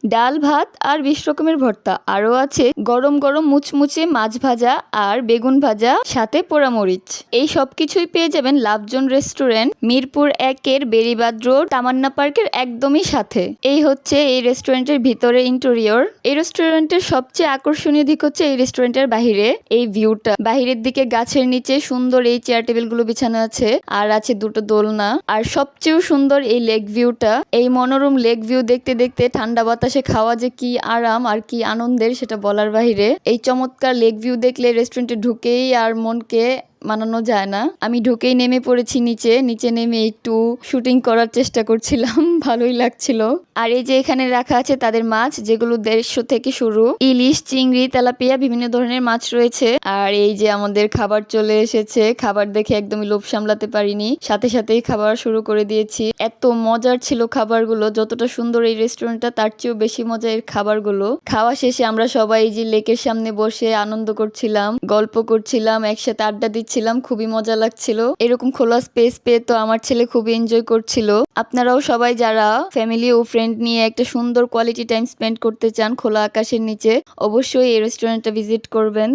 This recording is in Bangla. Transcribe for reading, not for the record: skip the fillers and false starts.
ডাল ভাত আর 20 রকমের ভর্তা, আরও আছে গরম গরম মুচমুচে মাছ ভাজা আর বেগুন ভাজা, সাথে পোড়ামরিচ। এই সব কিছুই পেয়ে যাবেন লাভজন রেস্টুরেন্ট, মিরপুর 1-এর বেরিবাদ রোড, তামান্না পার্কের একদমই সাথে। এই হচ্ছে এই রেস্টুরেন্টের ভিতরে ইন্টেরিয়র। এই রেস্টুরেন্টের সবচেয়ে আকর্ষণীয় দিক হচ্ছে এই রেস্টুরেন্টের বাহিরে এই ভিউটা। বাহিরের দিকে গাছের নিচে সুন্দর এই চেয়ার টেবিল গুলো বিছানো আছে, আর আছে দুটো দোলনা। আর সবচেয়ে সুন্দর এই লেক ভিউটা। এই মনোরম লেক ভিউ দেখতে দেখতে ঠান্ডা বাতাসে খাওয়া যে কি আরাম আর কি আনন্দের সেটা বলার বাহিরে। এই চমৎকার লেক ভিউ দেখলে রেস্টুরেন্টে ঢুকেই আর মনকে মানানো যায় না। আমি ঢুকেই নেমে পড়েছি নিচে নেমে একটু শুটিং করার চেষ্টা করছিলাম। ভালোই লাগছিল। আর এই যে এখানে রাখা আছে তাদের মাছ, যেগুলো 150 থেকে শুরু। ইলিশ, চিংড়ি, তেলাপিয়া, বিভিন্ন ধরনের মাছ রয়েছে। আর এই যে আমাদের খাবার চলে এসেছে। খাবার দেখে একদমই লোভ সামলাতে পারিনি, সাথে সাথেই খাবার শুরু করে দিয়েছি। এত মজার ছিল খাবারগুলো, যতটা সুন্দর এই রেস্টুরেন্টটা তার চেয়েও বেশি মজা এর খাবারগুলো। খাওয়া শেষে আমরা সবাই এই যে লেকের সামনে বসে আনন্দ করছিলাম, গল্প করছিলাম, একসাথে আড্ডা দিচ্ছিলাম, খুবই মজা লাগছিল। এরকম খোলা স্পেস পেয়ে তো আমার ছেলে খুবই এনজয় করছিল। আপনারাও সবাই যারা ফ্যামিলি ও ফ্রেন্ড নিয়ে একটা সুন্দর কোয়ালিটি টাইম স্পেন্ড করতে চান খোলা আকাশের নিচে, অবশ্যই এই রেস্টুরেন্টটা ভিজিট করবেন।